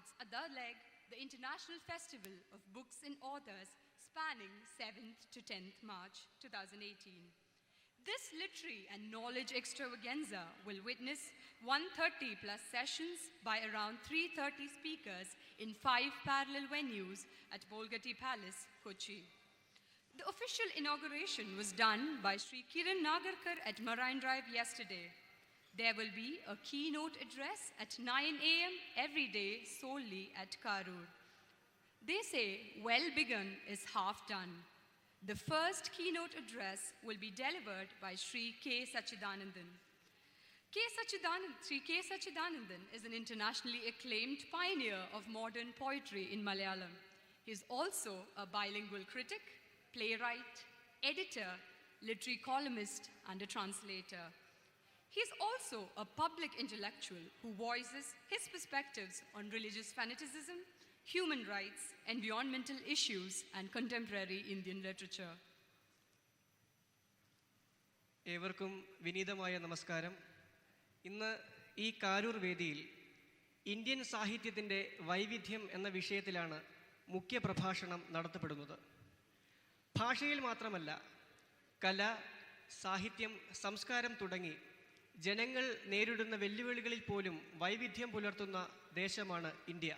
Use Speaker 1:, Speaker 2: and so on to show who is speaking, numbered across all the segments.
Speaker 1: its other leg, the International Festival of Books and Authors, spanning 7th to 10th March 2018. This literary and knowledge extravaganza will witness 130 plus sessions by around 330 speakers in 5 parallel venues at Bolgatti Palace, Kochi. The official inauguration was done by Sri Kiran Nagarkar at Marine Drive yesterday. There will be a keynote address at 9 a.m. every day solely at Karur. They say, well begun is half done. The first keynote address will be delivered by Sri K. Sachidanandan. Sri K. Sachidanandan is an internationally acclaimed pioneer of modern poetry in Malayalam. He is also a bilingual critic, playwright, editor, literary columnist, and a translator. He is also a public intellectual who voices his perspectives on religious fanaticism, human rights, environmental issues, and contemporary Indian literature.
Speaker 2: ഏവർക്കും വിനീതമായ നമസ്കാരം. ഇന്ന് ഈ കാരൂർ വേദിയിൽ Indian സാഹിത്യത്തിൻ്റെ വൈവിധ്യം എന്ന വിഷയത്തിലാണ് മുഖ്യ പ്രഭാഷണം നടത്തപ്പെടുന്നത്. ഭാഷയിൽ മാത്രമല്ല, കല, സാഹിത്യം, സംസ്കാരം തുടങ്ങി ജനങ്ങൾ നേരിടുന്ന വെല്ലുവിളികളിൽ പോലും വൈവിധ്യം പുലർത്തുന്ന ദേശമാണ് ഇന്ത്യ.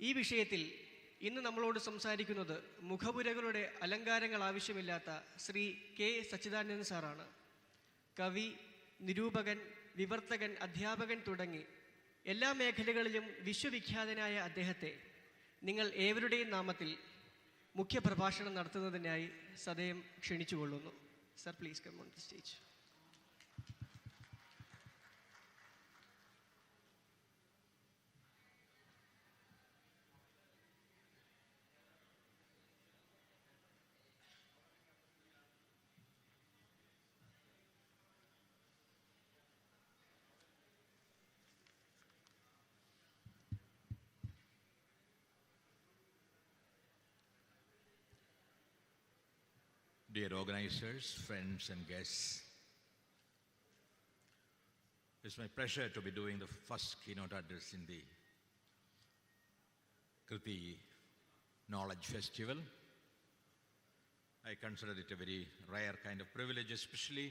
Speaker 2: ഈ വിഷയത്തിൽ ഇന്ന് നമ്മളോട് സംസാരിക്കുന്നത് മുഖപുരകളുടെ അലങ്കാരങ്ങൾ ആവശ്യമില്ലാത്ത ശ്രീ കെ സച്ചിദാനന്ദൻ സാറാണ്. കവി, നിരൂപകൻ, വിവർത്തകൻ, അധ്യാപകൻ തുടങ്ങി എല്ലാ മേഖലകളിലും വിശ്വവിഖ്യാതനായ അദ്ദേഹത്തെ നിങ്ങൾ ഏവരുടെയും നാമത്തിൽ മുഖ്യപ്രഭാഷണം നടത്തുന്നതിനായി സദയം ക്ഷണിച്ചുകൊള്ളുന്നു. Sir, please come on the stage.
Speaker 3: Dear organizers, friends and guests, it's my pleasure to be doing the first keynote address in the KRITHI Knowledge Festival. I consider it a very rare kind of privilege, especially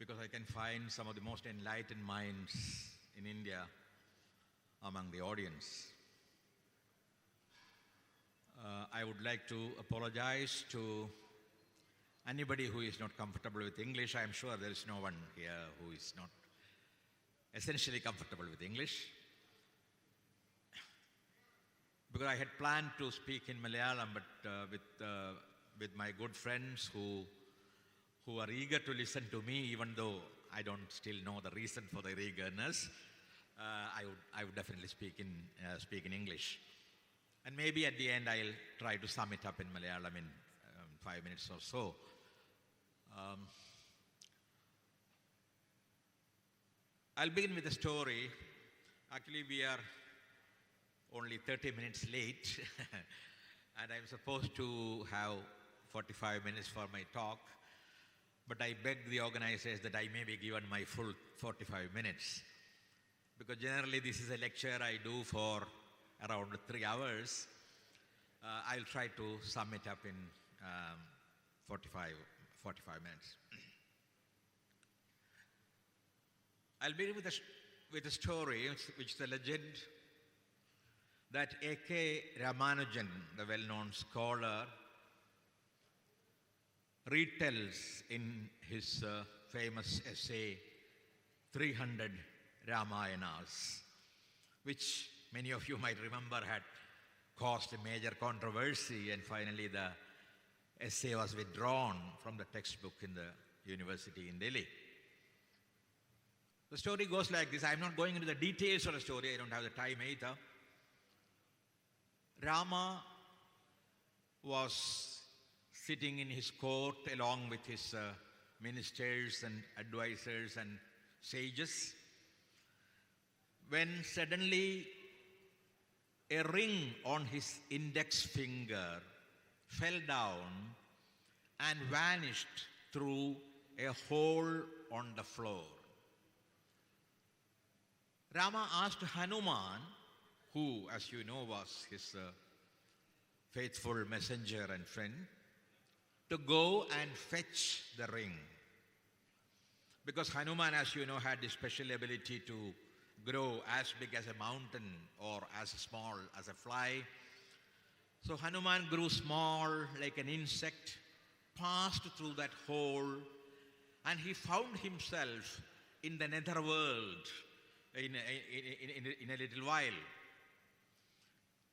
Speaker 3: because I can find some of the most enlightened minds in India among the audience. I would like to apologize to anybody who is not comfortable with English. I am sure there is no one here who is not essentially comfortable with English. Because I had planned to speak in Malayalam, but with my good friends who are eager to listen to me, even though I don't still know the reason for their eagerness, I would definitely speak in English. And maybe at the end I'll try to sum it up in Malayalam in 5 minutes or so. I'll begin with a story. Actually, we are only 30 minutes late and I'm supposed to have 45 minutes for my talk, but I begged the organizers that I may be given my full 45 minutes, because generally this is a lecture I do for around 3 hours. I'll try to sum it up in 45 minutes. I'll begin with a story, which is a legend that A.K. Ramanujan, the well-known scholar, retells in his famous essay, 300 Ramayanas, which many of you might remember had caused a major controversy, and finally the essay was withdrawn from the textbook in the university in Delhi. The story goes like this. I'm not going into the details of the story. I don't have the time either. Rama was sitting in his court along with his ministers and advisors and sages, when suddenly a ring on his index finger fell down and vanished through a hole on the floor. Rama asked Hanuman who, as you know, was his faithful messenger and friend, to go and fetch the ring. Because Hanuman, as you know, had the special ability to grow as big as a mountain or as small as a fly. So Hanuman grew small like an insect, passed through that hole, and he found himself in the netherworld in a little while.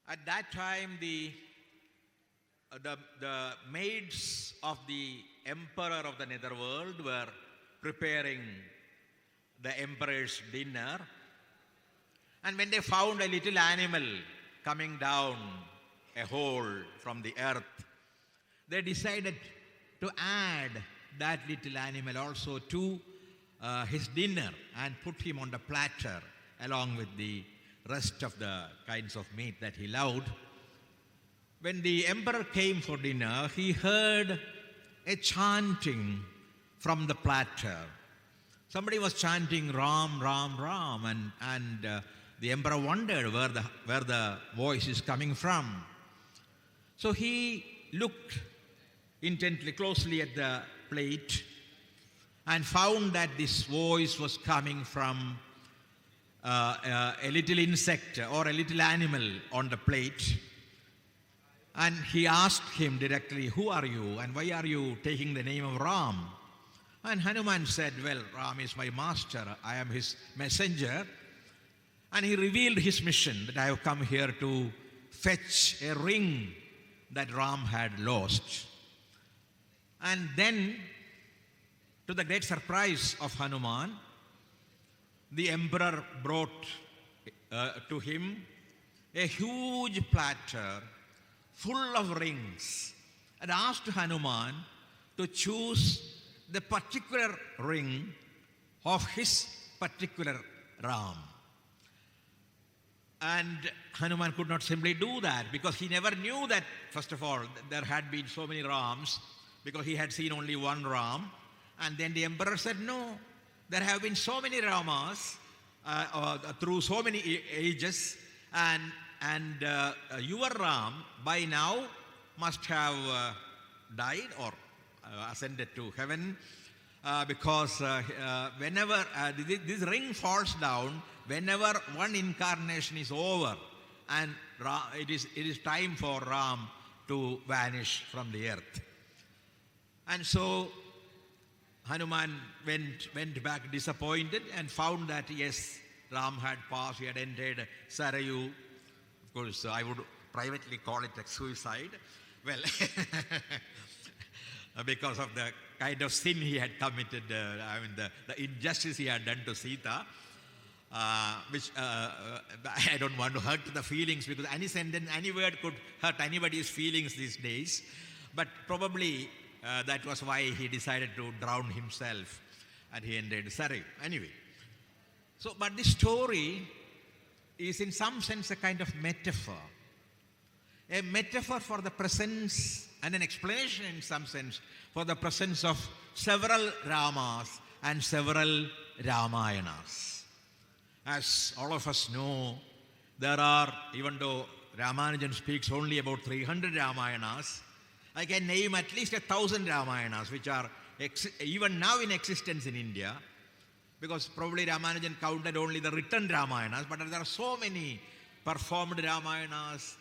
Speaker 3: At that time, the maids of the emperor of the netherworld were preparing the emperor's dinner. And when they found a little animal coming down a hole from the earth, they decided to add that little animal also to his dinner and put him on the platter along with the rest of the kinds of meat that he loved. When the emperor came for dinner, he heard a chanting from the platter. Somebody was chanting Ram, Ram, Ram, and the emperor wondered where the voice is coming from. So he looked intently, closely at the plate and found that this voice was coming from a little insect or a little animal on the plate. And he asked him directly, "Who are you and why are you taking the name of Ram?" And Hanuman said, "Well, Ram is my master. I am his messenger." And he revealed his mission, that I have come here to fetch a ring that Ram had lost. And then, to the great surprise of Hanuman, the emperor brought to him a huge platter full of rings and asked Hanuman to choose the particular ring of his particular Ram. And Hanuman could not simply do that because he never knew that, first of all, there had been so many Rams, because he had seen only one Ram. And then the emperor said, "No, there have been so many Ramas through so many ages, and your Ram by now must have died or ascended to heaven because whenever this ring falls down, whenever one incarnation is over, and it is time for Ram to vanish from the earth." And so Hanuman went back disappointed and found that, yes, Ram had passed, he had entered Sarayu. Of course, I would privately call it a suicide. Well, because of the kind of sin he had committed, the injustice he had done to Sita, which I don't want to hurt the feelings, because any sentence, any word could hurt anybody's feelings these days. But probably that was why he decided to drown himself and he entered Sarayu. Anyway, but this story is in some sense a kind of metaphor. A metaphor for the presence and an explanation in some sense for the presence of several Ramas and several Ramayanas. As all of us know, there are, even though Ramanujan speaks only about 300 Ramayanas, I can name at least 1,000 Ramayanas which are even now in existence in India, because probably Ramanujan counted only the written Ramayanas, but there are so many performed Ramayanas,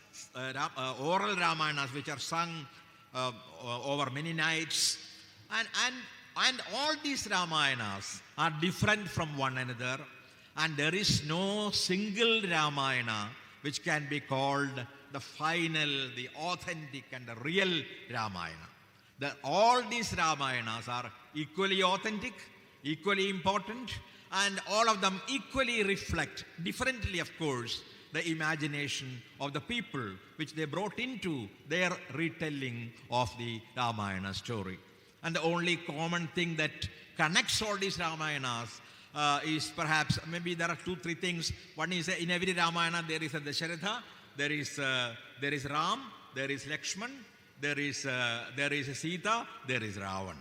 Speaker 3: oral Ramayanas which are sung over many nights, and all these Ramayanas are different from one another, and there is no single Ramayana which can be called the final, the authentic and the real Ramayana. All these Ramayanas are equally authentic, equally important, and all of them equally reflect, differently of course, the imagination of the people which they brought into their retelling of the Ramayana story. And the only common thing that connects all these Ramayanas is perhaps, maybe there are 2-3 things. One is, in every Ramayana there is a Dasharatha, there is Ram, there is Lakshman, there is Sita, there is Ravan.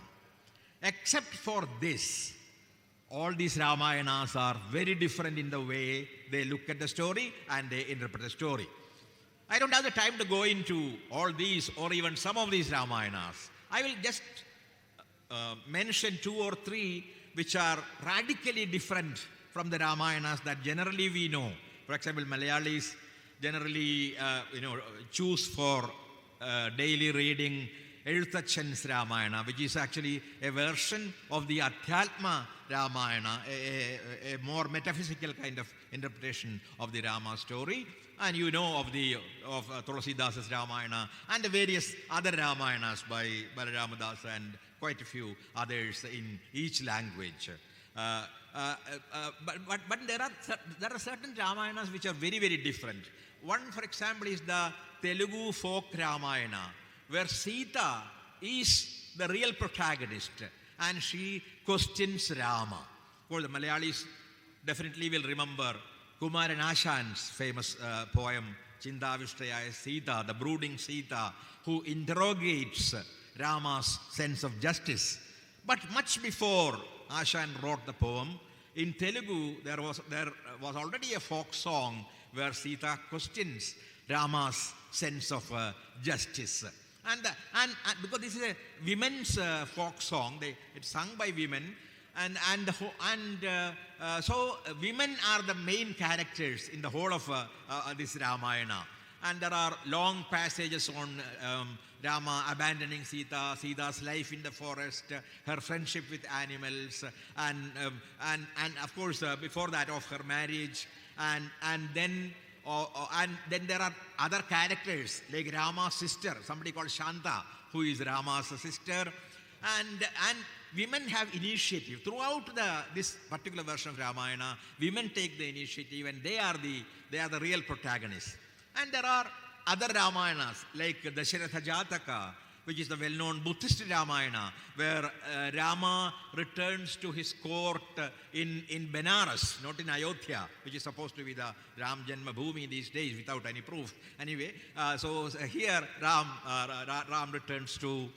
Speaker 3: Except for this, all these Ramayanas are very different in the way they look at the story and they interpret the story. I don't have the time to go into all these or even some of these Ramayanas. I will just mention 2 or 3 which are radically different from the Ramayanas that generally we know. For example, Malayalis generally choose for daily reading Ezhuthachan's Ramayana, which is actually a version of the Adhyatma Ramayana, a more metaphysical kind of interpretation of the Rama story. And you know of Tulasidasa's Ramayana and the various other Ramayanas by Balaramadasa and quite a few others in each language. But there are certain Ramayanas which are very, very different. One, for example, is the Telugu folk Ramayana, where Sita is the real protagonist and she questions Rama. Of course, the Malayalis definitely will remember Kumaran Ashan's famous poem, Chindavishtaya Sita, the brooding Sita, who interrogates Rama's sense of justice. But much before Ashan wrote the poem, in Telugu there was already a folk song where Sita questions Rama's sense of justice. And because this is a women's folk song, it's sung by women, so women are the main characters in the whole of this Ramayana. And there are long passages on Rama abandoning Sita, Sita's life in the forest, her friendship with animals, and of course before that of her marriage, and then there are other characters like Rama's sister, somebody called Shanta, who is Rama's sister, and women have initiative. Throughout this particular version of Ramayana, women take the initiative and they are the real protagonists. And there are other Ramayanas like Dasharatha Jataka, which is the well-known Buddhist Ramayana, where Rama returns to his court in Benares, not in Ayodhya, which is supposed to be the Ram Janma Bhoomi these days without any proof. Anyway, so here Ram returns to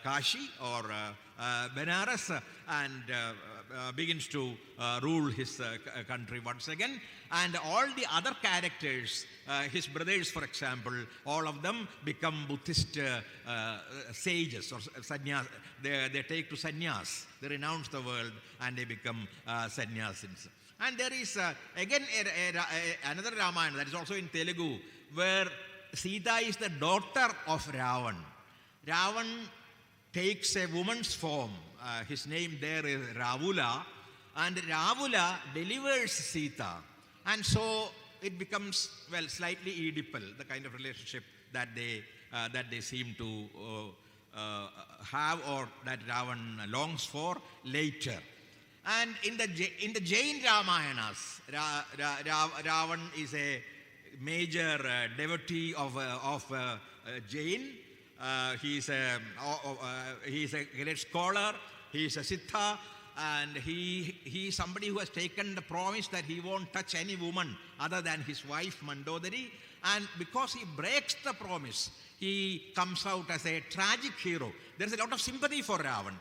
Speaker 3: Kashi or Benares and begins to rule his country once again. And all the other characters, his brothers, for example, all of them become Buddhist sages or sannyas. They take to sannyas. They renounce the world and they become sannyasins. And there is again another Ramayana that is also in Telugu, where Sita is the daughter of Ravan. Ravan takes a woman's form. His name there is Ravula, and Ravula delivers Sita. And so it becomes, well, slightly Oedipal, the kind of relationship that they seem to have, or that Ravan longs for later. And in the Jain Ramayanas, Ravan is a major devotee of Jain. He is a great scholar. He is a Siddha. And he is somebody who has taken the promise that he won't touch any woman other than his wife Mandodari. And because he breaks the promise, he comes out as a tragic hero. There is a lot of sympathy for Ravan.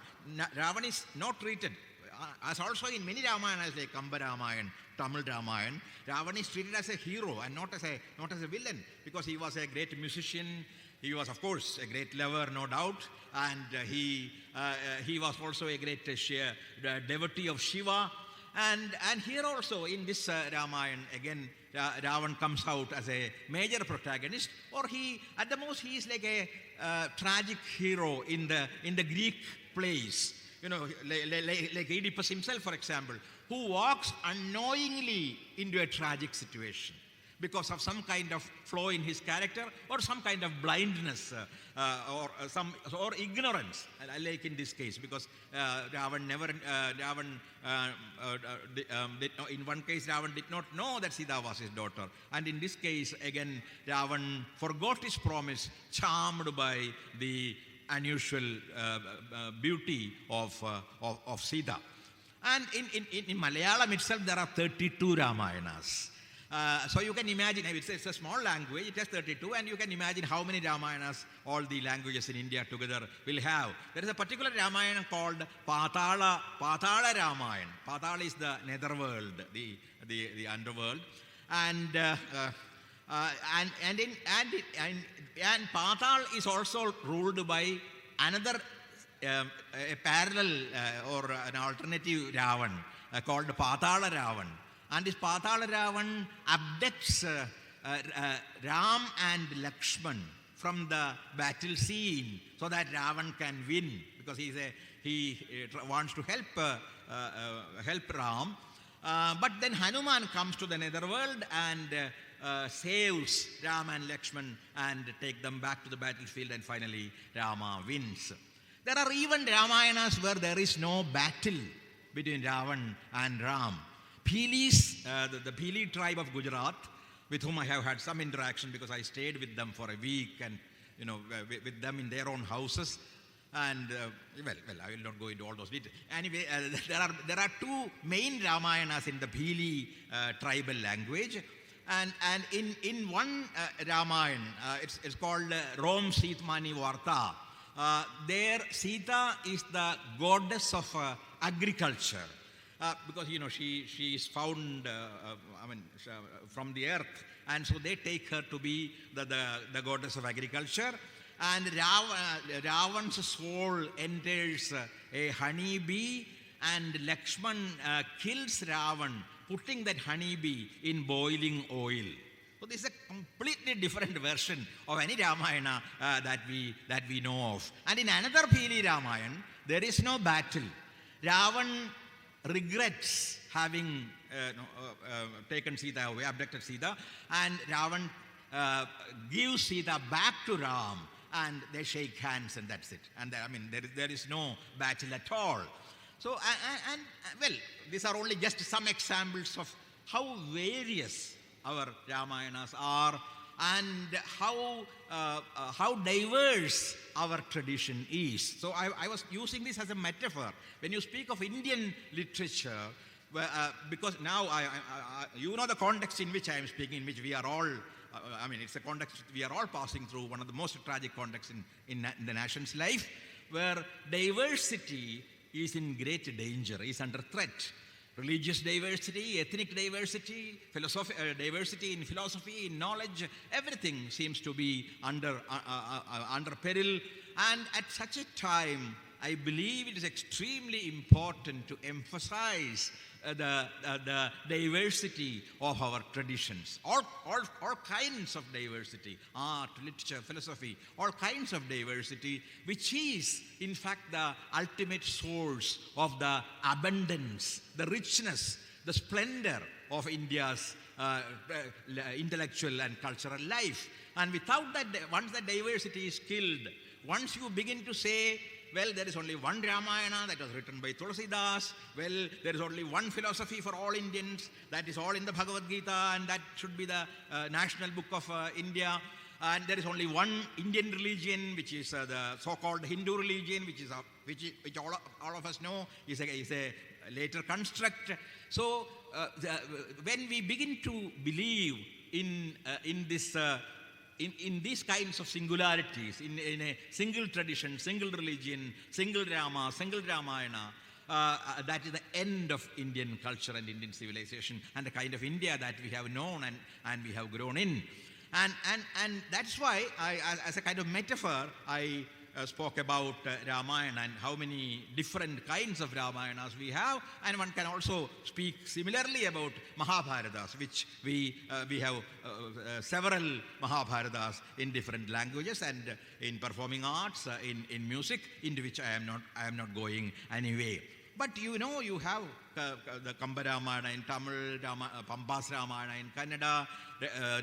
Speaker 3: Ravan is not treated, as also in many Ramayanas like Kamba Ramayan, Tamil Ramayan, Ravan is treated as a hero and not as a villain, because he was a great musician. He was, of course, a great lover, no doubt, and he was also a great devotee of Shiva. And here also in this Ramayana, again, Ravan comes out as a major protagonist, or at the most he is like a tragic hero in the Greek plays. You know, like Oedipus himself, for example, who walks unknowingly into a tragic situation because of some kind of flaw in his character or some kind of blindness or ignorance, like in this case, because Ravan in one case Ravan did not know that Sita was his daughter, and in this case again Ravan forgot his promise, charmed by the unusual beauty of Sita. And in Malayalam itself there are 32 Ramayanas. So you can imagine, it's a small language, it has 32, and you can imagine how many Ramayanas all the languages in India together will have. There is a particular Ramayana called Patala Ramayana. Patala is the netherworld, the underworld. And Patal is also ruled by another a parallel or an alternative Ravan called Patala Ravan. And this Patala Ravan abducts Ram and Lakshman from the battle scene so that Ravan can win, because he wants to help Ram. But then Hanuman comes to the netherworld and saves Ram and Lakshman and take them back to the battlefield, and finally Rama wins. There are even Ramayanas where there is no battle between Ravan and Ram. Pilis, the Pili tribe of Gujarat, with whom I have had some interaction because I stayed with them for a week and with them in their own houses. And well, I will not go into all those details. Anyway, there are two main Ramayanas in the Pili tribal language, and in one Ramayana, it's called Rom Sitmani Varta. There, Sita is the goddess of agriculture. Because she is found from the earth, and so they take her to be the goddess of agriculture. And Ravan's soul enters a honey bee, and Lakshman kills Ravan, putting that honey bee in boiling oil. So this is a completely different version of any Ramayana that we know of. And in another Pili Ramayana, there is no battle. Ravan regrets having taken Sita away, abducted Sita, and Ravan gives Sita back to Ram, and they shake hands, and that's it. And there is no battle at all. So, well, these are only just some examples of how various our Ramayanas are, and how diverse our tradition is. So I was using this as a metaphor. When you speak of Indian literature, because now you know the context in which I am speaking, in which we are all, it's a context we are all passing through, one of the most tragic contexts in the nation's life, where diversity is in great danger, is under threat. Religious diversity, ethnic diversity, diversity in philosophy, in knowledge, everything seems to be under peril. And at such a time, I believe it is extremely important to emphasize the diversity of our traditions. All kinds of diversity, art, literature, philosophy, all kinds of diversity, which is in fact the ultimate source of the abundance, the richness, the splendor of India's intellectual and cultural life. And without that, once that diversity is killed, once you begin to say, well, there is only one Ramayana that was written by Tulsidas. Well, there is only one philosophy for all Indians. That is all in the Bhagavad Gita, and that should be the national book of India. And there is only one Indian religion, which is the so-called Hindu religion, which all of us know is a later construct. So when we begin to believe in this. In these kinds of singularities, in a single tradition, single religion, single Rama, single Ramayana, that is the end of Indian culture and Indian civilization and the kind of India that we have known and we have grown in. And that's why, as a kind of metaphor, I spoke about Ramayana and how many different kinds of Ramayanas we have, and one can also speak similarly about Mahabharatas, which we have several Mahabharatas in different languages and in performing arts, in music, into which I am not going anyway. But you have the Kamba Ramayana in Tamil, Pampas Ramayana in Kannada,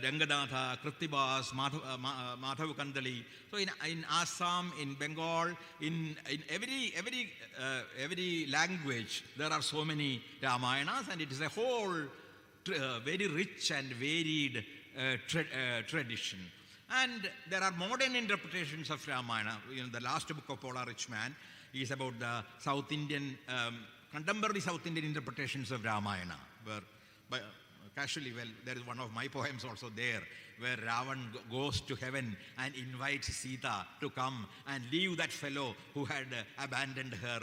Speaker 3: Ranganatha, Kritibas, Madhav Kandali. So in Assam, in Bengal, in every language, there are so many Ramayanas, and it is a whole very rich and varied tradition. And there are modern interpretations of Ramayana. The last book of Paula Richman is about the South Indian, contemporary South Indian interpretations of Ramayana, where casually, well, there is one of my poems also there, where Ravan goes to heaven and invites Sita to come and leave that fellow who had abandoned her,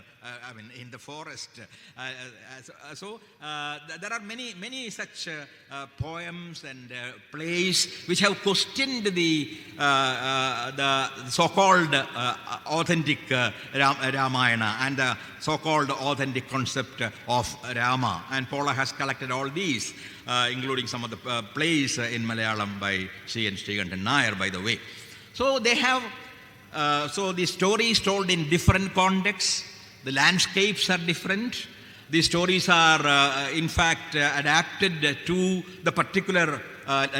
Speaker 3: in the forest. There are many such poems and plays which have questioned the so-called authentic Ramayana and the so-called authentic concept of Rama. And Paula has collected all these, including some of the plays in Malayalam by C. N. Srikantan Nair, by the way. So they have, so the story is told in different contexts. The landscapes are different. The stories are, in fact, adapted to the particular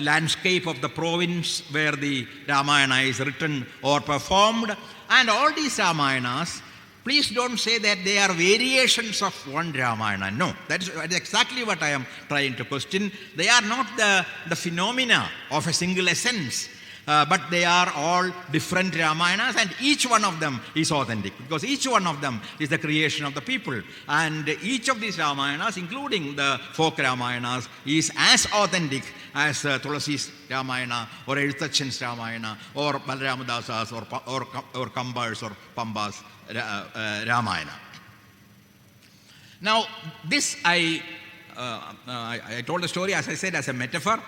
Speaker 3: landscape of the province where the Ramayana is written or performed. And all these Ramayanas, please don't say that they are variations of one Ramayana. No, that's exactly what I am trying to question. They are not the phenomena of a single essence, but they are all different Ramayanas, and each one of them is authentic because each one of them is the creation of the people. And each of these Ramayanas, including the folk Ramayanas, is as authentic as Tulasi's Ramayana or Ezhuthachan's Ramayana or Balaramadasa's or Kamba's or Pamba's Ramayana. Now, this I told the story, as I said, as a metaphor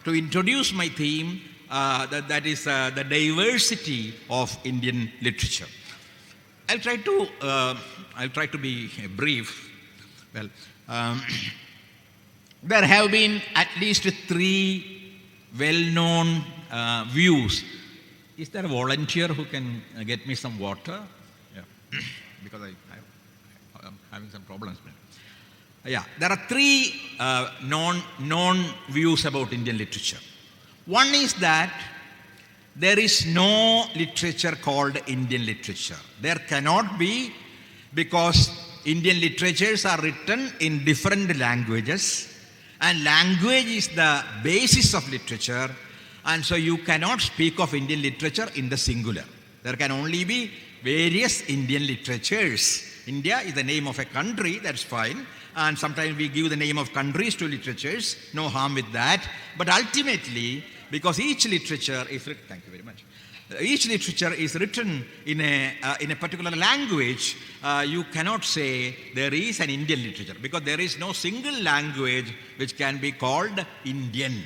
Speaker 3: to introduce my theme, that is the diversity of Indian literature. I'll try to be brief. Well, there have been at least 3 well-known views. Is there a volunteer who can get me some water? Yeah, because I'm having some problems. Yeah, there are 3 known views about Indian literature. One is that there is no literature called Indian literature. There cannot be, because Indian literatures are written in different languages, and language is the basis of literature, and so you cannot speak of Indian literature in the singular. There can only be various Indian literatures. India is the name of a country, that's fine. And sometimes we give the name of countries to literatures, no harm with that. But ultimately, because each literature is written, thank you very much. Each literature is written in a particular language. You cannot say there is an Indian literature because there is no single language which can be called Indian.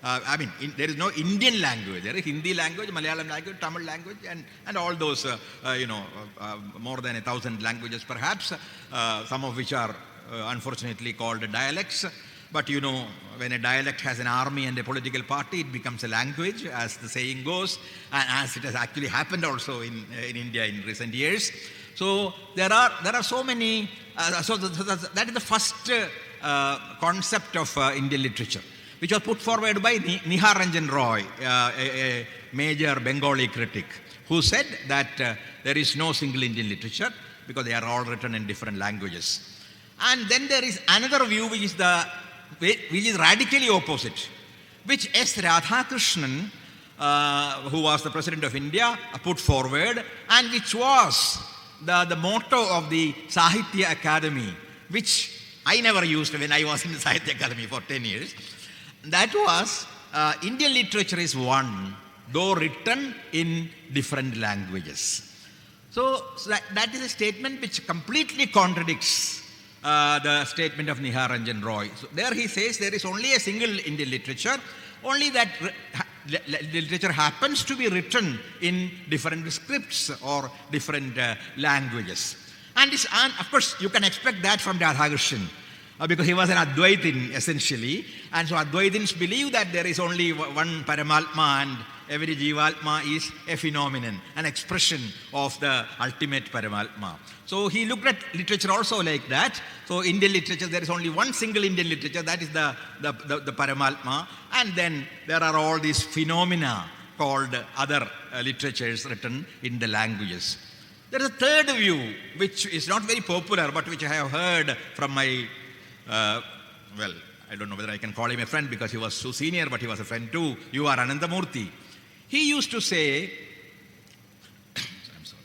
Speaker 3: There is no Indian language. There is Hindi language, Malayalam language, Tamil language, and all those, more than 1,000 languages perhaps, some of which are unfortunately called dialects. But when a dialect has an army and a political party, it becomes a language, as the saying goes, and as it has actually happened also in India in recent years. So there are so many, that is the first concept of Indian literature, which was put forward by Nihar Ranjan Roy, a major Bengali critic, who said that there is no single Indian literature because they are all written in different languages. And then there is another view which is radically opposite, which S. Radhakrishnan, who was the President of India, put forward, and which was the motto of the Sahitya Academy, which I never used when I was in the Sahitya Academy for 10 years. That was, Indian literature is one, though written in different languages. So that is a statement which completely contradicts the statement of Nihar Ranjan Roy. So there he says there is only a single Indian literature, only that literature happens to be written in different scripts or different languages. And of course, you can expect that from Radhakrishnan, because he was an Advaitin essentially. And so Advaitins believe that there is only one Paramatma and every Jivatma is a phenomenon, an expression of the ultimate Paramatma. So he looked at literature also like that. So Indian literature, there is only one single Indian literature, that is the Paramatma. And then there are all these phenomena called other literatures written in the languages. There is a third view, which is not very popular, but which I have heard from my, I don't know whether I can call him a friend because he was so senior, but he was a friend too, U.R. Anandamurthy. He used to say, I'm sorry.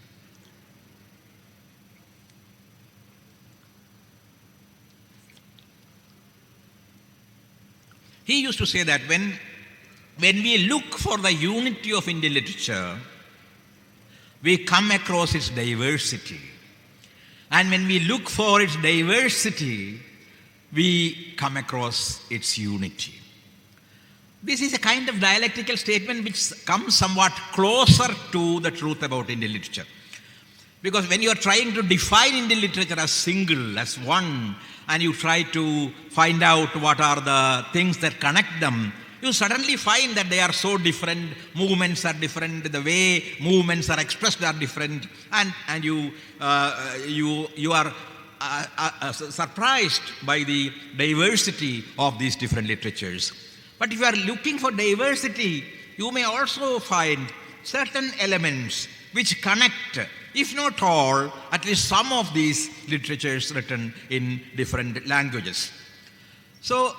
Speaker 3: He used to say that when we look for the unity of Indian literature, we come across its diversity. And when we look for its diversity, we come across its unity. This is a kind of dialectical statement which comes somewhat closer to the truth about Indian literature. Because when you are trying to define Indian literature as single, as one, and you try to find out what are the things that connect them, you suddenly find that they are so different, movements are different, the way movements are expressed are different, and you are surprised by the diversity of these different literatures. But if you are looking for diversity, you may also find certain elements which connect, if not all, at least some of these literatures written in different languages. So,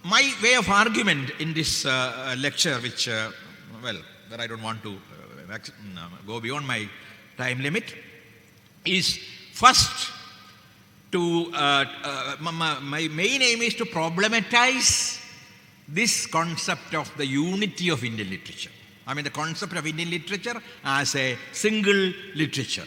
Speaker 3: my way of argument in this lecture, which, where I don't want to go beyond my time limit, is first to, my main aim is to problematize this concept of the unity of Indian literature. I mean the concept of Indian literature as a single literature.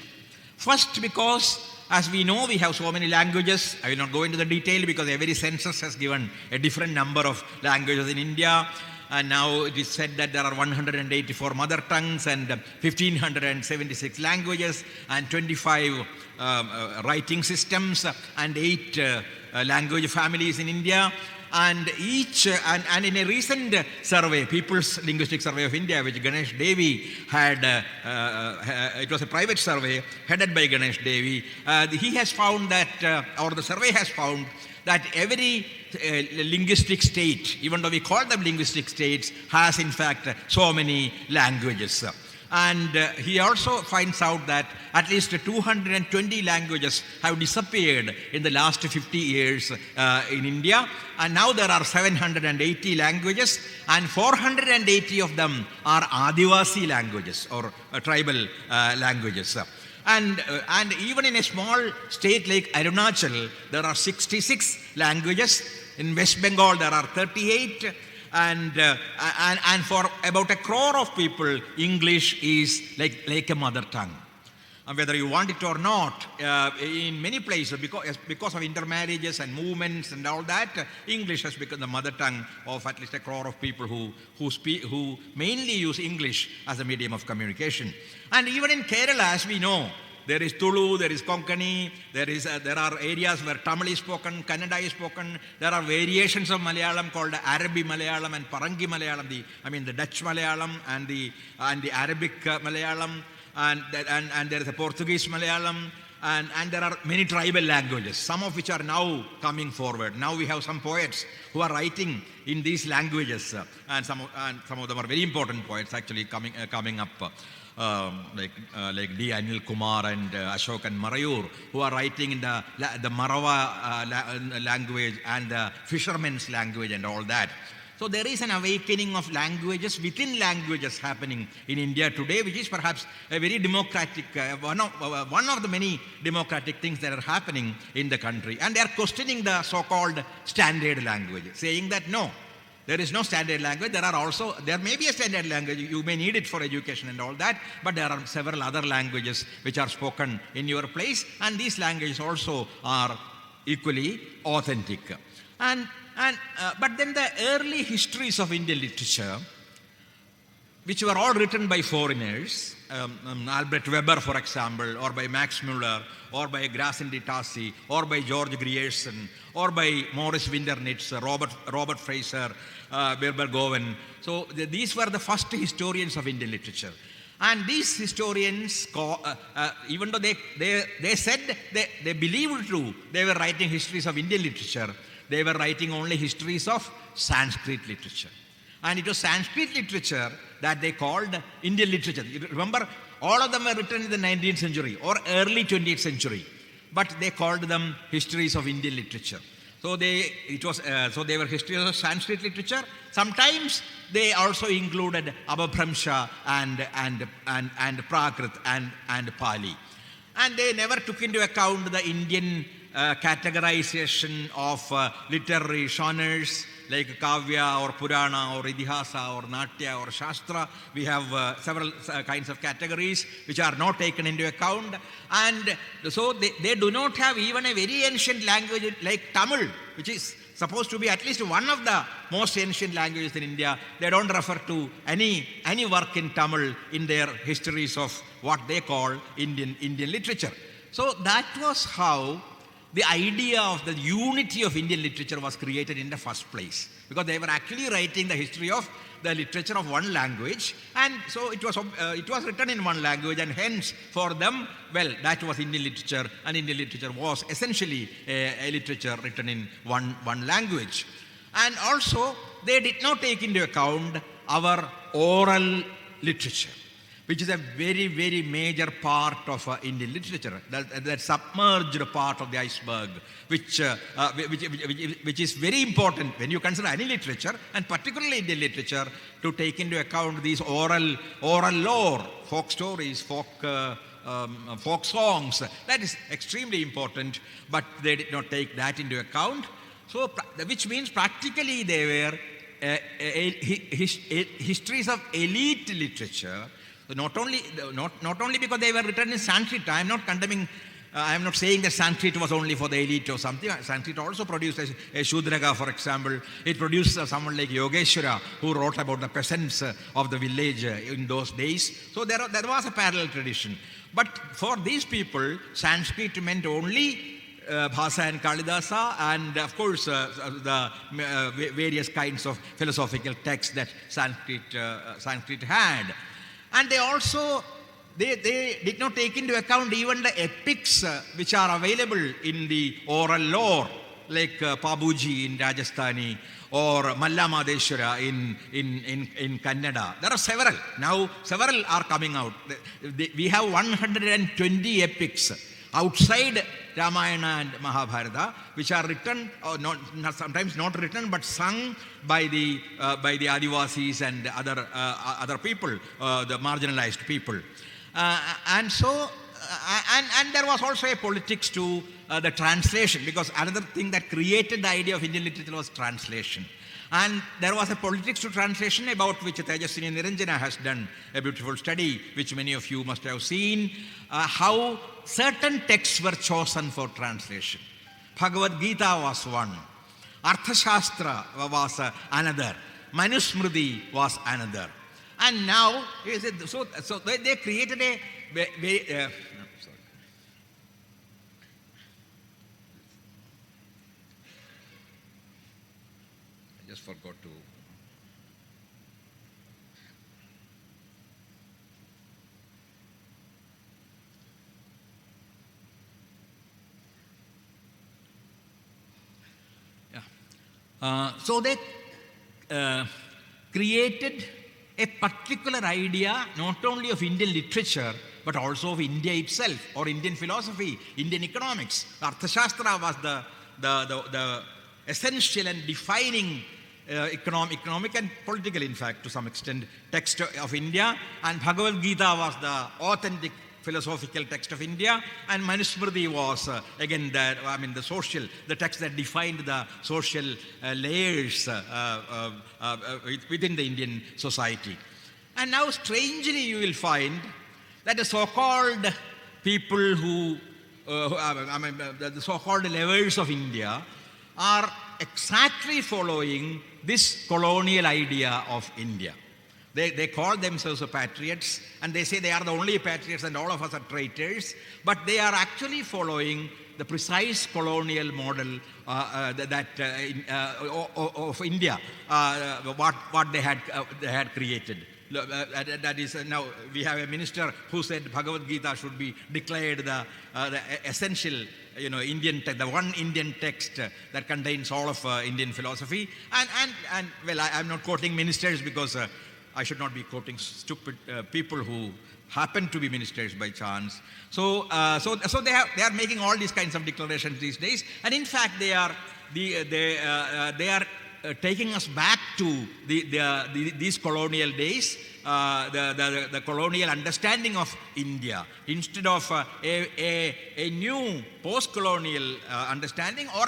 Speaker 3: First, because as we know, we have so many languages. I will not go into the detail because every census has given a different number of languages in India. And now it is said that there are 184 mother tongues and 1,576 languages and 25 writing systems and 8 language families in India. And each, and in a recent survey, People's Linguistic Survey of India, which Ganesh Devi had, it was a private survey headed by Ganesh Devi, he has found that, or the survey has found that every linguistic state, even though we call them linguistic states, has in fact so many languages. And he also finds out that at least 220 languages have disappeared in the last 50 years in India. And now there are 780 languages, and 480 of them are Adivasi languages or tribal languages. And even in a small state like Arunachal, there are 66 languages. In West Bengal, there are 38. And for about 1 crore of people, English is like a mother tongue. And whether you want it or not, in many places, because of intermarriages and movements and all that, English has become the mother tongue of at least 1 crore of people who mainly use English as a medium of communication. And even in Kerala, as we know, there is Tulu, there is Konkani, there are areas where Tamil is spoken, Kannada is spoken. There are variations of Malayalam called Arabic Malayalam and Parangi Malayalam, the Dutch Malayalam and the Arabic Malayalam, and there is a Portuguese Malayalam, and there are many tribal languages, some of which are now coming forward. Now we have some poets who are writing in these languages, and some of them are very important poets actually coming up. Like D. Anil Kumar and Ashok and Marayur, who are writing in the Marawa language and the fishermen's language and all that. So there is an awakening of languages within languages happening in India today, which is perhaps a very democratic, one of the many democratic things that are happening in the country. And they are questioning the so-called standard language, saying that no, there is no standard language. There may be a standard language, you may need it for education and all that, but there are several other languages which are spoken in your place, and these languages also are equally authentic. But then the early histories of Indian literature, which were all written by foreigners, Albert Weber, for example, or by Max Muller, or by Gracin de Tassi, or by George Grierson, or by Morris Winternitz, Robert Fraser, Wilbur Gowen. So these were the first historians of Indian literature. And these historians, even though they said they believed true, they were writing histories of Indian literature, they were writing only histories of Sanskrit literature. And it was Sanskrit literature that they called Indian literature. You remember, all of them were written in the 19th century or early 20th century, but they called them histories of Indian literature. So they were histories of Sanskrit literature. Sometimes they also included Abhramsha and Prakrit and Pali. And they never took into account the Indian categorization of literary genres like Kavya or Purana or Idihasa or Natya or Shastra. We have several kinds of categories which are not taken into account. And so they do not have even a very ancient language like Tamil, which is supposed to be at least one of the most ancient languages in India. They don't refer to any work in Tamil in their histories of what they call Indian literature. So that was how the idea of the unity of Indian literature was created in the first place, because they were actually writing the history of the literature of one language, and so it was written in one language, and hence for them, well, that was Indian literature, and Indian literature was essentially a literature written in one language. And also they did not take into account our oral literature, which is a very, very major part of Indian literature, that submerged part of the iceberg, which is very important when you consider any literature, and particularly Indian literature, to take into account these oral lore, folk stories, folk songs. That is extremely important, but they did not take that into account. So, which means practically they were histories of elite literature. Not only because they were written in Sanskrit. I am not condemning, I am not saying that Sanskrit was only for the elite or something. Sanskrit also produced a Shudraga, for example. It produced someone like Yogeshwara, who wrote about the peasants of the village in those days. So there was a parallel tradition. But for these people, Sanskrit meant only Bhasa and Kalidasa, and of course the various kinds of philosophical texts that Sanskrit had. And they also, they did not take into account even the epics which are available in the oral lore, like Pabuji in Rajasthani or Malla Madeshwara in Kannada. There are several. Now several are coming out. We have 120 epics outside Ramayana and Mahabharata, which are written, or sometimes not written, but sung by the Adivasis and other people, the marginalized people. And so, and there was also a politics to the translation, because another thing that created the idea of Indian literature was translation. And there was a politics to translation, about which Tejaswini Niranjana has done a beautiful study, which many of you must have seen, how certain texts were chosen for translation. Bhagavad Gita was one. Arthashastra was another. Manusmriti was another. And now, so they created a very... I just forgot to... So they created a particular idea, not only of Indian literature, but also of India itself, or Indian philosophy, Indian economics. Arthashastra was the essential and defining economic and political, in fact, to some extent, text of India, and Bhagavad Gita was the authentic philosophical text of India, and Manusmriti was again the text that defined the social layers within the Indian society. And now, strangely, you will find that the so-called people the so-called lovers of India are exactly following this colonial idea of India. They call themselves patriots, and they say they are the only patriots and all of us are traitors, but they are actually following the precise colonial model of India, what they had created. That is, now we have a minister who said Bhagavad Gita should be declared the essential, Indian text, the one Indian text that contains all of Indian philosophy. And well, I'm not quoting ministers because I should not be quoting stupid people who happen to be ministers by chance. So they are making all these kinds of declarations these days, and in fact they are taking us back to these colonial days, the colonial understanding of India instead of a new post-colonial understanding or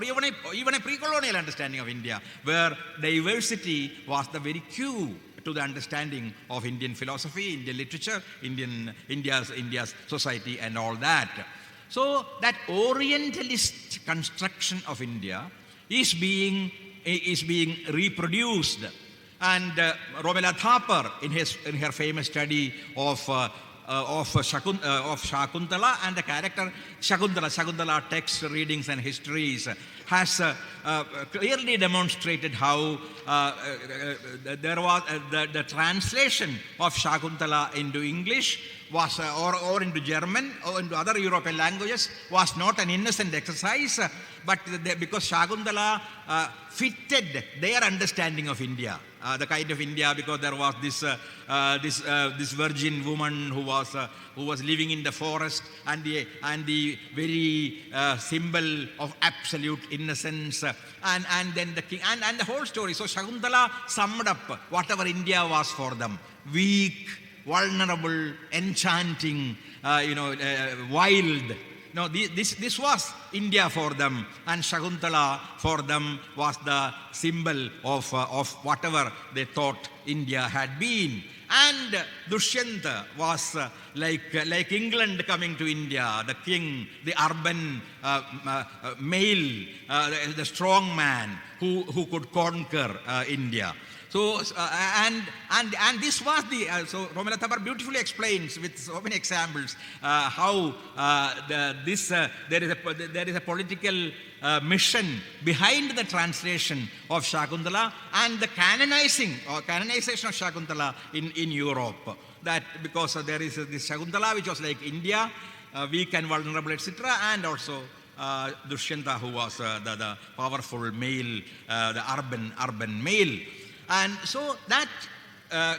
Speaker 3: even a pre-colonial understanding of India, where diversity was the very cue to the understanding of Indian philosophy, Indian literature, India's society and all that. So that Orientalist construction of India is being reproduced. And Romela Thapar, in her famous study of Shakuntala and the character Shakuntala texts, readings and histories, has clearly demonstrated how there was the translation of Shakuntala into English was or into German or into other European languages was not an innocent exercise, but because Shakuntala fitted their understanding of India, the kind of India, because there was this virgin woman who was living in the forest, and the very symbol of absolute innocence, and then the king and the whole story. So Shakuntala summed up whatever India was for them: weak, vulnerable, enchanting, wild. No, this was India for them, and Shakuntala for them was the symbol of whatever they thought India had been. And Dushyanta was like England coming to India, the king, the urban male, the strong man who could conquer India. So and this was so Romela Thapar beautifully explains with so many examples how there is a political mission behind the translation of Shakuntala and the canonization of Shakuntala in Europe. That because there is this Shakuntala which was like India, weak and vulnerable, etc., and also Dushyanta, who was the powerful male, the urban male. And so that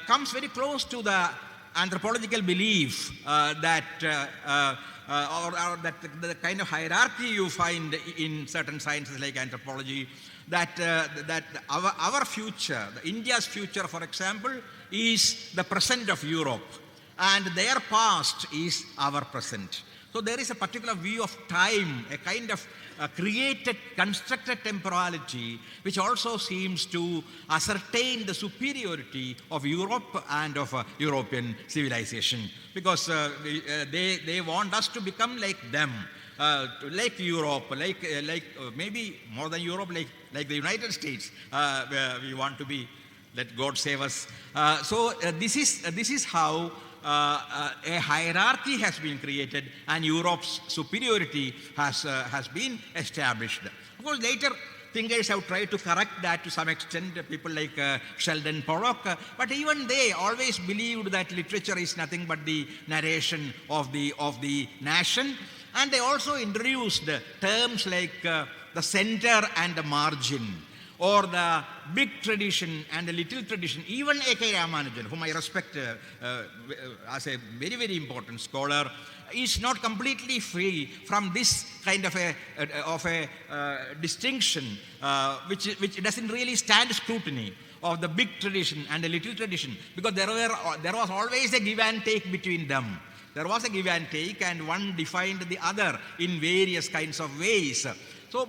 Speaker 3: comes very close to the anthropological belief that the kind of hierarchy you find in certain sciences like anthropology, that our future, India's future, for example, is the present of Europe, and their past is our present. So there is a particular view of time, a kind of constructed temporality, which also seems to ascertain the superiority of Europe and of European civilization, because they want us to become like them, like Europe, like maybe more than Europe, like the United States. We want to be. Let God save us. So this is how a hierarchy has been created, and Europe's superiority has been established. Of course, later thinkers have tried to correct that to some extent, people like Sheldon Pollock, but even they always believed that literature is nothing but the narration of the nation, and they also introduced terms like the center and the margin, or the big tradition and the little tradition. Even A.K. Ramanujan, whom I respect as a very, very important scholar, is not completely free from this kind of a distinction, which doesn't really stand scrutiny of the big tradition and the little tradition, because there was always a give and take between them. There was a give and take, and one defined the other in various kinds of ways. So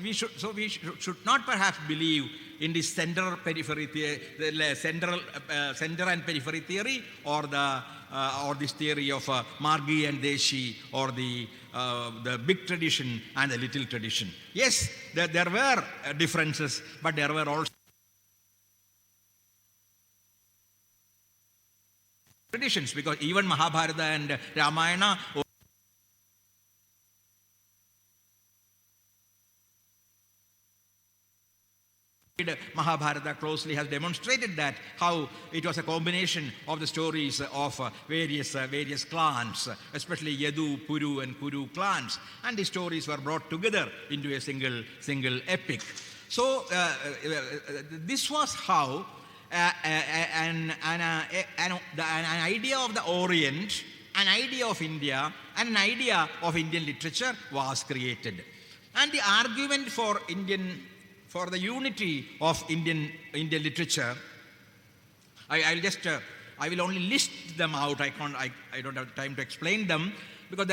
Speaker 3: we should not perhaps believe in the center and periphery theory, or this theory of Margi and Deshi, or the big tradition and the little tradition. Yes, there were differences, but there were also traditions, because even Mahabharata and Ramayana, Mahabharata closely has demonstrated that how it was a combination of the stories of various clans, especially Yadu, Puru and Kuru clans, and the stories were brought together into a single epic. So this was how an idea of the Orient, an idea of India, and an idea of Indian literature was created. And the argument for the unity of Indian literature I will only list them out. I don't have time to explain them, because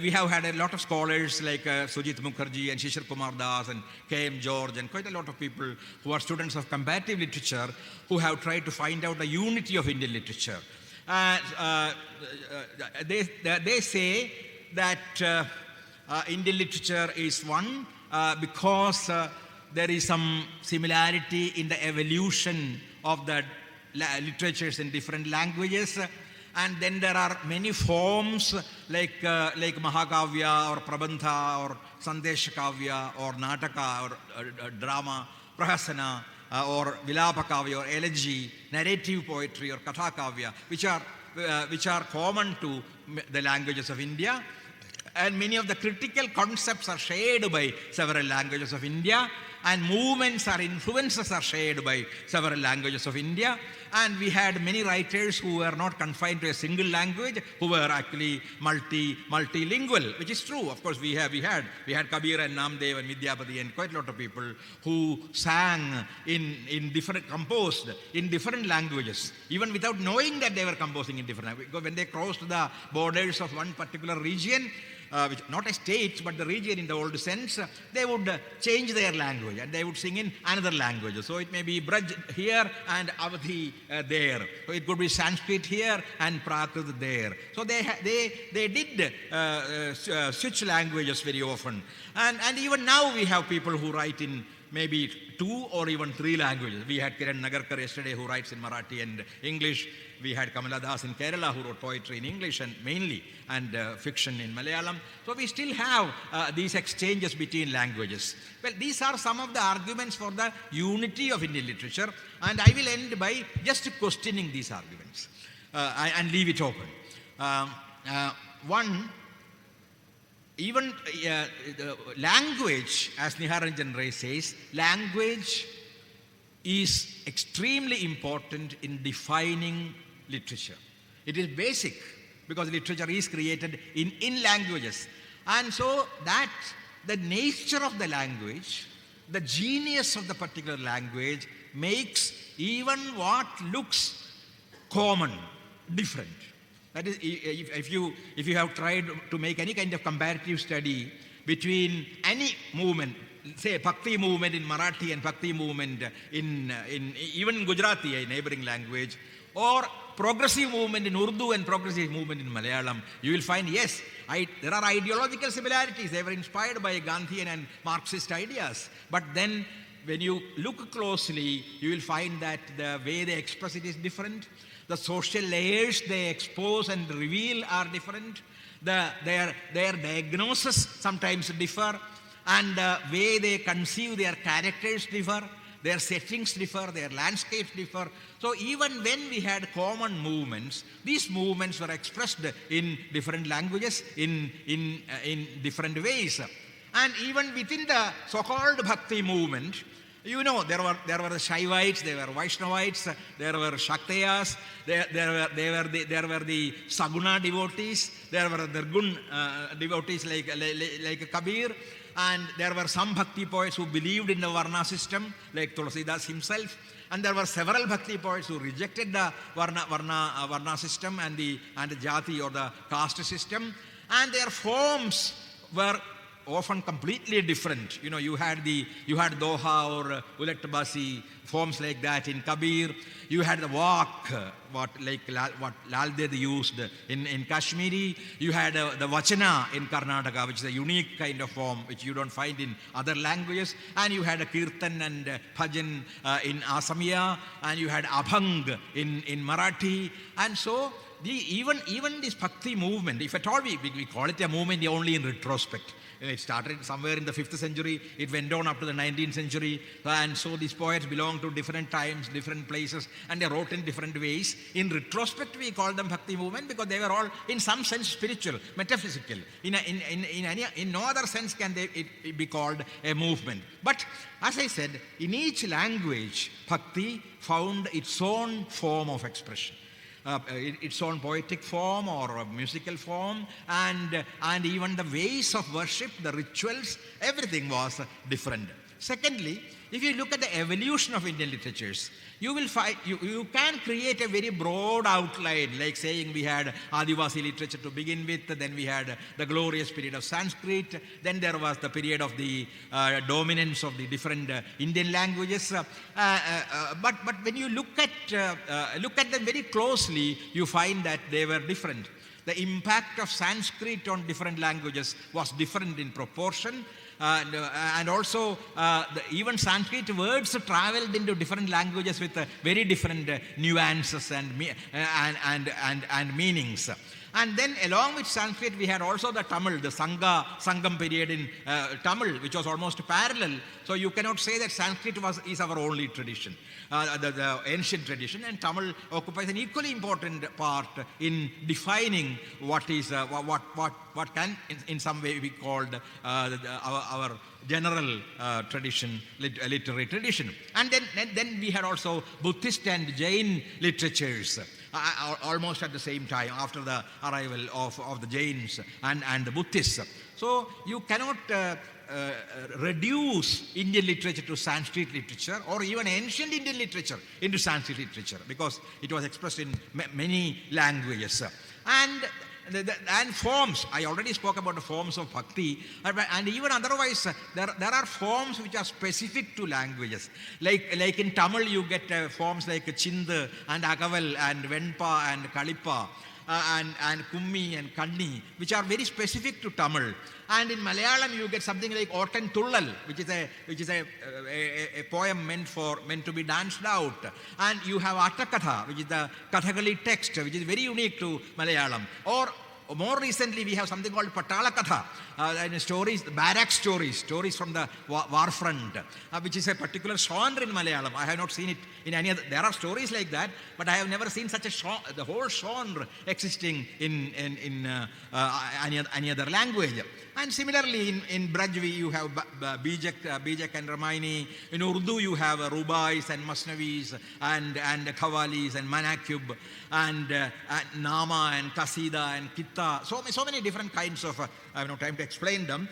Speaker 3: we have had a lot of scholars like Sujit Mukherjee and Shishir Kumar Das and K.M. George and quite a lot of people who are students of comparative literature who have tried to find out the unity of Indian literature. They say that Indian literature is one because there is some similarity in the evolution of the literatures in different languages, and then there are many forms like Mahakavya or Prabandha or Sandesh Kavya or Nataka or drama, Prahasana or Vilapa Kavya or elegy, narrative poetry or Katha Kavya, which are common to the languages of India. And many of the critical concepts are shared by several languages of India, and movements or influences are shared by several languages of India. And we had many writers who were not confined to a single language, who were actually multilingual, which is true. Of course, we had Kabir and Namdev and Vidyapati and quite a lot of people who sang composed in different languages, even without knowing that they were composing in different languages. Because when they crossed the borders of one particular region, which not a state, but the region in the old sense, they would change their language and they would sing in another language. So it may be Braj here and Avadhi there. So it could be Sanskrit here and Prakrit there. So they did switch languages very often. And even now we have people who write in maybe 2 or even 3 languages. We had Kiran Nagarkar yesterday who writes in Marathi and English. We had Kamala Das in Kerala who wrote poetry in English and mainly, and fiction in Malayalam. So we still have these exchanges between languages. Well, these are some of the arguments for the unity of Indian literature, and I will end by just questioning these arguments and leave it open. One, even language, as Niharanjan Ray says, language is extremely important in defining literature. It is basic because literature is created in languages. And so that the nature of the language, the genius of the particular language makes even what looks common different. That is, if you have tried to make any kind of comparative study between any movement, say Bhakti movement in Marathi and Bhakti movement in even in Gujarati, a neighboring language, or progressive movement in Urdu and progressive movement in Malayalam, you will find, yes, there are ideological similarities. They were inspired by Gandhian and Marxist ideas. But then when you look closely, you will find that the way they express it is different. The social layers they expose and reveal are different. Their diagnosis sometimes differ. And the way they conceive their characters differ. Their settings differ, their landscapes differ. So even when we had common movements, these movements were expressed in different languages, in different ways. And even within the so-called Bhakti movement, you know, there were the Shaivites, there were Vaishnavites, there were Shaktayas, there were the Saguna devotees, there were the Nirgun devotees like Kabir. And there were some Bhakti poets who believed in the Varna system, like Tulsidas himself. And there were several Bhakti poets who rejected the Varna system and the Jati or the caste system. And their forms were often completely different. You know, you had Doha or Ulat Basi, forms like that in Kabir. You had the Vak, what Lal Ded used in Kashmiri. You had the Vachana in Karnataka, which is a unique kind of form which you don't find in other languages. And you had a Kirtan and Bhajan in Asamiya. And you had Abhang in Marathi. And so even this Bhakti movement, if at all we call it a movement only in retrospect. It started somewhere in the 5th century. It went on up to the 19th century. And so these poets belong to different times, different places, and they wrote in different ways. In retrospect, we call them Bhakti movement because they were all, in some sense, spiritual, metaphysical. In no other sense can it be called a movement. But as I said, in each language, Bhakti found its own form of expression. Its own poetic form or musical form, and even the ways of worship, the rituals, everything was different. Secondly, if you look at the evolution of Indian literatures, you will find, you can create a very broad outline, like saying we had Adivasi literature to begin with, then we had the glorious period of Sanskrit, then there was the period of the dominance of the different Indian languages. But when you look at them very closely, you find that they were different. The impact of Sanskrit on different languages was different in proportion. And also, even Sanskrit words traveled into different languages with very different nuances and meanings. And then along with Sanskrit, we had also the Tamil, the Sangam period in Tamil, which was almost parallel. So you cannot say that Sanskrit is our only tradition, the ancient tradition, and Tamil occupies an equally important part in defining what can in some way be called our general tradition, literary tradition. And then we had also Buddhist and Jain literatures. Almost at the same time, after the arrival of the Jains and the Buddhists. So you cannot reduce Indian literature to Sanskrit literature, or even ancient Indian literature into Sanskrit literature, because it was expressed in many languages. And forms, I already spoke about the forms of bhakti, and even otherwise, there are forms which are specific to languages. Like in Tamil, you get forms like Chindu and Agaval and Venpa and Kalippa and Kummi and Kanni, which are very specific to Tamil. And in Malayalam, you get something like Otten Tullal, which is a poem meant to be danced out. And you have Attakatha, which is the Kathakali text, which is very unique to Malayalam. Or more recently, we have something called Patala Katha, stories, barrack stories from the war front, which is a particular genre in Malayalam. I have not seen it in any other. There are stories like that, but I have never seen such the whole genre existing in any other language. And similarly, in Brajvi, you have Bijak and Ramayani. In Urdu, you have Rubais and Masnavis and Khawalis and Manakib and Nama and Kasida and Kitta. So many different kinds of, I have no time to explain them,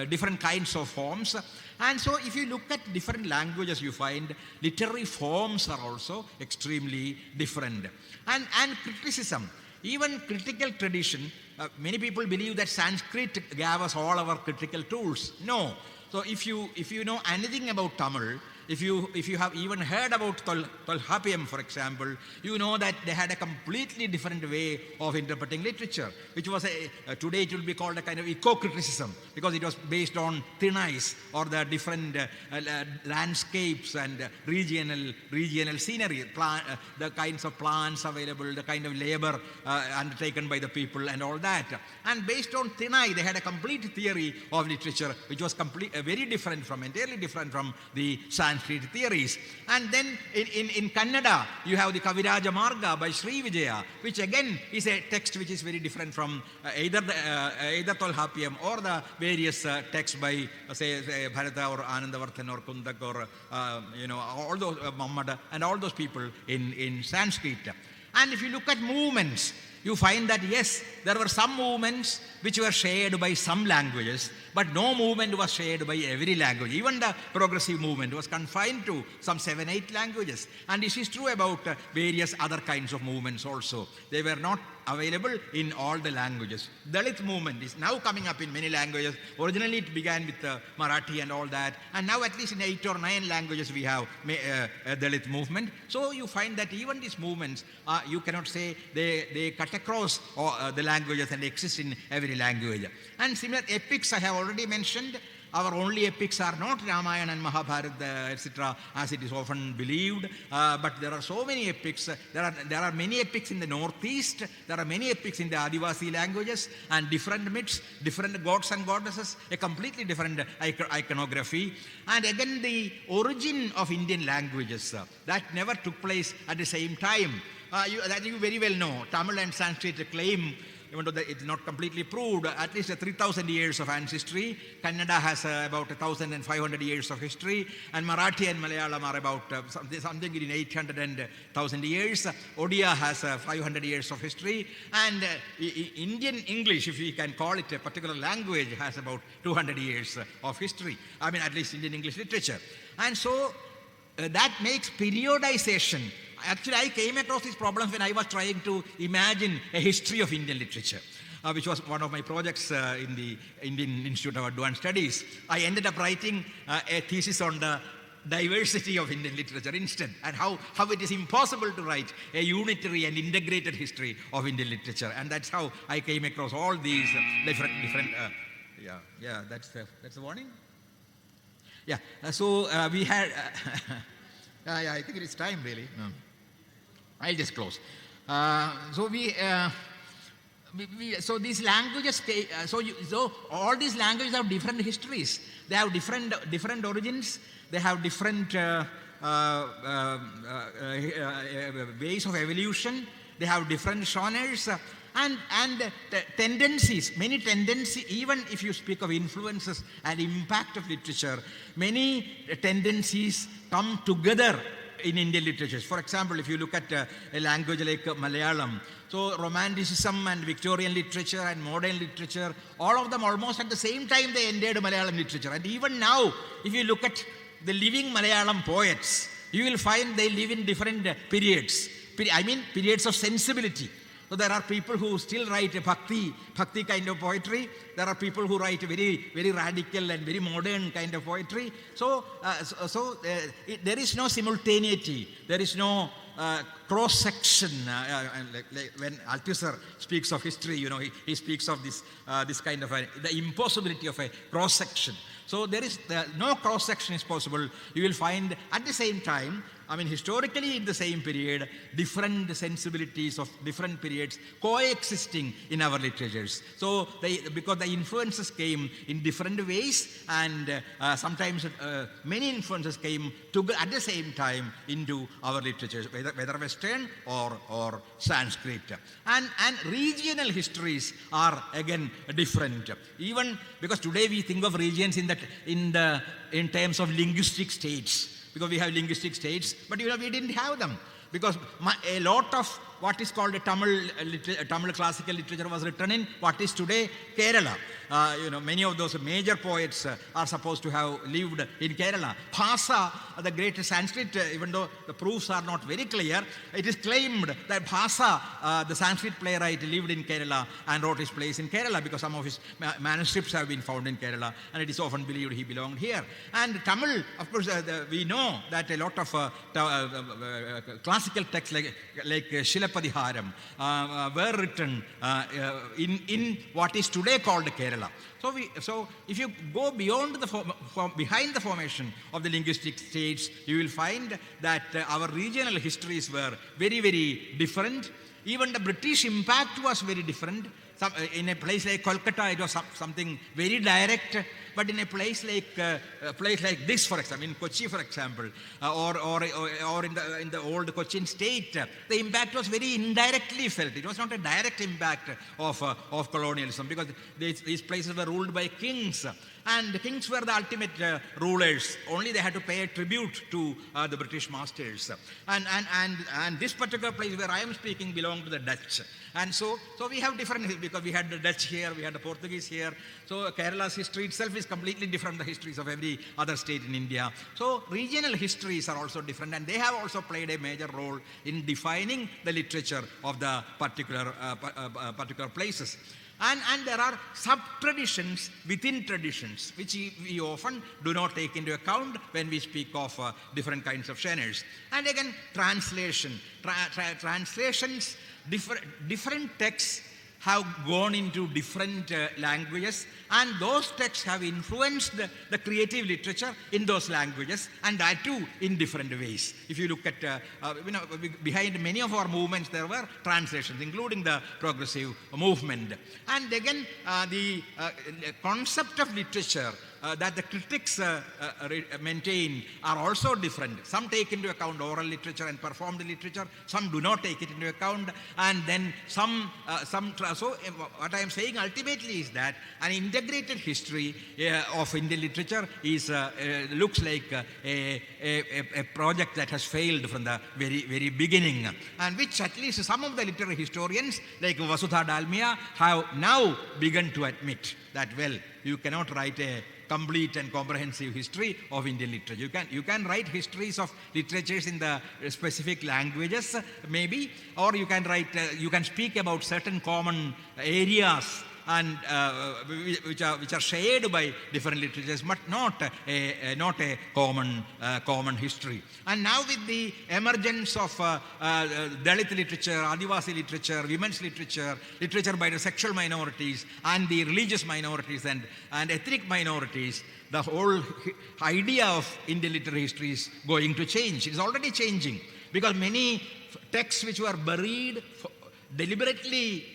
Speaker 3: different kinds of forms. And so if you look at different languages, you find literary forms are also extremely different. And criticism, even critical tradition, many people believe that Sanskrit gave us all our critical tools. No. So if you know anything about Tamil, if you have even heard about Tolhapiyam, for example, you know that they had a completely different way of interpreting literature, which was today it will be called a kind of eco-criticism, because it was based on thin ice or the different landscapes and regional scenery, the kinds of plants available, the kind of labor undertaken by the people and all that. And based on thin ice, they had a complete theory of literature, which was entirely different from the Sanskrit theories. And then in Kannada, you have the Kaviraja Marga by Sri Vijaya, which again is a text which is very different from either Tolhapiyam or the various texts by, say Bharata or Anandavardhan or Kundak or, all those, Mammada and all those people in Sanskrit. And if you look at movements, you find that yes, there were some movements which were shared by some languages, but no movement was shared by every language. Even the progressive movement was confined to some 7-8 languages. And this is true about various other kinds of movements also. They were not available in all the languages. Dalit movement is now coming up in many languages. Originally it began with Marathi and all that, and now at least in 8 or 9 languages we have a Dalit movement. So you find that even these movements, you cannot say they cut across the languages and exist in every language. And similar epics I have already mentioned. Our only epics are not Ramayana and Mahabharata, etc., as it is often believed. But there are so many epics. There are many epics in the Northeast. There are many epics in the Adivasi languages, and different myths, different gods and goddesses, a completely different iconography. And again, the origin of Indian languages, that never took place at the same time. That you very well know. Tamil and Sanskrit claim, even though it's not completely proved, at least 3,000 years of ancestry. Kannada has about 1,500 years of history, and Marathi and Malayalam are about something in 800 and 1,000 years. Odia has 500 years of history, and Indian English, if we can call it a particular language, has about 200 years of history. I mean, at least Indian English literature. And so
Speaker 4: that makes periodization. Actually, I came across these problems when I was trying to imagine a history of Indian literature, which was one of my projects in the Indian Institute of Advanced Studies. I ended up writing a thesis on the diversity of Indian literature instead, and how it is impossible to write a unitary and integrated history of Indian literature. And that's how I came across all these different that's the warning. Yeah, so we had, I think it is time really. No. I'll just close. So these languages, so all these languages have different histories. They have different origins. They have different ways of evolution. They have different genres and tendencies. Many tendencies, even if you speak of influences and impact of literature, many tendencies come together in Indian literatures. For example, if you look at a language like Malayalam, so Romanticism and Victorian literature and modern literature, all of them almost at the same time they entered Malayalam literature. And even now, if you look at the living Malayalam poets, you will find they live in different periods. I mean periods of sensibility. So there are people who still write a bhakti kind of poetry. There are people who write very, very radical and very modern kind of poetry. So there is no simultaneity. There is no cross-section. Like when Althusser speaks of history, he speaks of this kind of the impossibility of a cross-section. So there is no cross-section is possible. You will find at the same time, historically in the same period, different sensibilities of different periods coexisting in our literatures. So because the influences came in different ways, and sometimes many influences came at the same time into our literatures, whether Western or Sanskrit. And regional histories are again different. Even because today we think of regions in terms of linguistic states. Because we have linguistic states, but we didn't have them. Because a lot of what is called Tamil classical literature was written in what is today Kerala. Many of those major poets are supposed to have lived in Kerala. Bhasa, the great Sanskrit, even though the proofs are not very clear, it is claimed that Bhasa, the Sanskrit playwright, lived in Kerala and wrote his plays in Kerala, because some of his manuscripts have been found in Kerala, and it is often believed he belonged here. And Tamil, of course, we know that a lot of classical texts like Shilapadiharam were written in what is today called Kerala. So if you go beyond behind the formation of the linguistic states, you will find that our regional histories were very, very different. Even the British impact was very different. In a place like Kolkata, it was something very direct. But in a place like this, for example, in Kochi, for example, or in the old Cochin state, the impact was very indirectly felt. It was not a direct impact of colonialism, because these places were ruled by kings. And the kings were the ultimate rulers. Only they had to pay a tribute to the British masters. And this particular place where I am speaking belonged to the Dutch. And so we have different, because we had the Dutch here, we had the Portuguese here. So Kerala's history itself is completely different from the histories of every other state in India. So regional histories are also different, and they have also played a major role in defining the literature of the particular places. And there are sub-traditions within traditions, which we often do not take into account when we speak of different kinds of genres. And again, translation. Translations, different texts have gone into different languages, and those texts have influenced the creative literature in those languages, and that too in different ways. If you look at, behind many of our movements, there were translations, including the progressive movement. And again, the concept of literature that the critics maintain are also different. Some take into account oral literature and performed literature. Some do not take it into account. And then so what I am saying ultimately is that an integrated history of Indian literature looks like a project that has failed from the very, very beginning, and which at least some of the literary historians like Vasudha Dalmia have now begun to admit that well, you cannot write a complete and comprehensive history of Indian literature. You can write histories of literatures in the specific languages, maybe, or you can write, you can speak about certain common areas and which are shared by different literatures, but not a common history. And now with the emergence of Dalit literature, Adivasi literature, women's literature, literature by the sexual minorities and the religious minorities and ethnic minorities, the whole idea of Indian literary history is going to change. It is already changing, because many texts which were buried, deliberately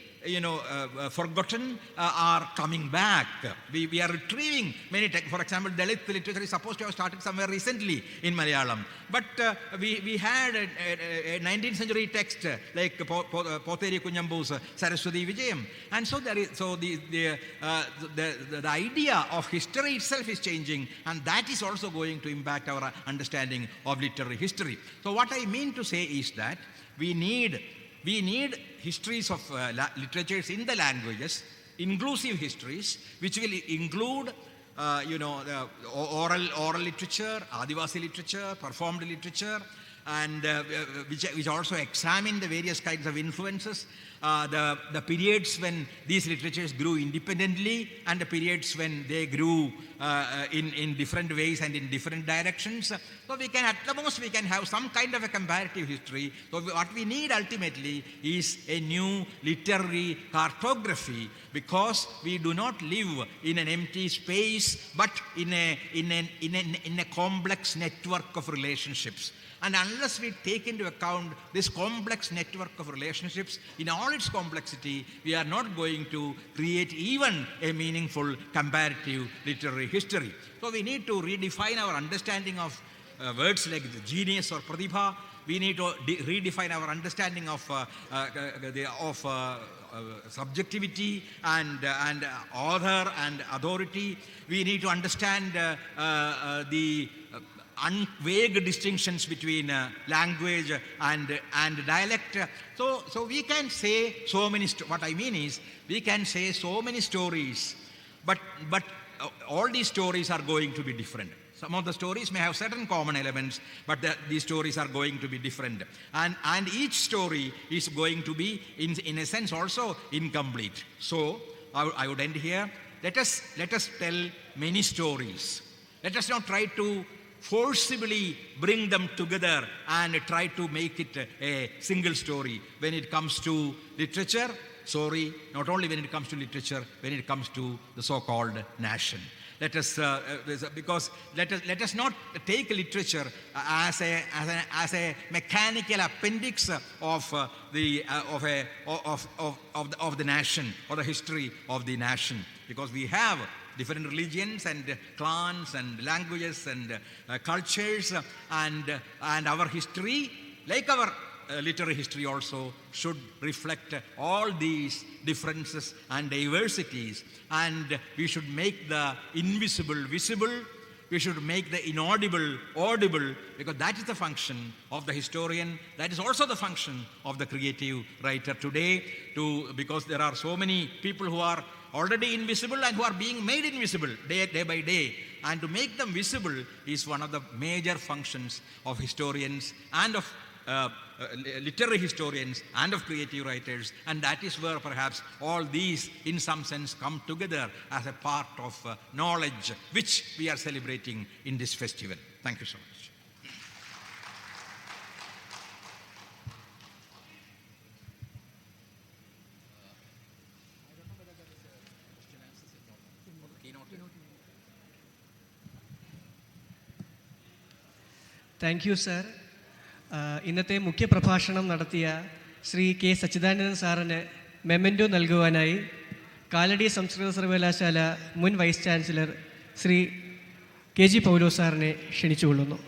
Speaker 4: forgotten, are coming back. We are retrieving many texts. For example, Dalit literature is supposed to have started somewhere recently in Malayalam. But we had a 19th century text like Potheri Kunyambu's Saraswati Vijayam. And so the idea of history itself is changing, and that is also going to impact our understanding of literary history. So what I mean to say is that we need histories of literatures in the languages, inclusive histories, which will include the oral literature, Adivasi literature, performed literature, and which also examine the various kinds of influences, the periods when these literatures grew independently and the periods when they grew in different ways and in different directions. So we can, at the most, we can have some kind of a comparative history. So what we need ultimately is a new literary cartography, because we do not live in an empty space, but in a complex network of relationships. And unless we take into account this complex network of relationships in all its complexity, we are not going to create even a meaningful comparative literary history. So we need to redefine our understanding of words like genius or pratibha. We need to redefine our understanding of subjectivity and author and authority. We need to understand the vague distinctions between language and dialect. So we can say so many, what I mean is, we can say so many stories, but all these stories are going to be different. Some of the stories may have certain common elements, but these stories are going to be different. And each story is going to be, in a sense, also incomplete. So I would end here. Let us tell many stories. Let us not try to forcibly bring them together and try to make it a single story. When it comes to literature, not only when it comes to literature, when it comes to the so-called nation. Let us not take literature as a mechanical appendix of the nation or the history of the nation, because we have different religions and clans and languages and cultures, and our history, like our literary history, also should reflect all these differences and diversities. And we should make the invisible visible. We should make the inaudible audible, because that is the function of the historian. That is also the function of the creative writer today, because there are so many people who are already invisible and who are being made invisible day by day. And to make them visible is one of the major functions of historians and of literary historians and of creative writers. And that is where perhaps all these, in some sense, come together as a part of knowledge, which we are celebrating in this festival. Thank you so much.
Speaker 2: Thank you, sir. ഇന്നത്തെ മുഖ്യ പ്രഭാഷണം നടത്തിയ Shri K Sachidanandan സാറിന് memento നൽകുവാനായി Kalady സംസ്കൃത സർവകലാശാല മുൻ vice chancellor Shri K G Paulo സാറിനെ ക്ഷണിച്ചുകൊള്ളുന്നു.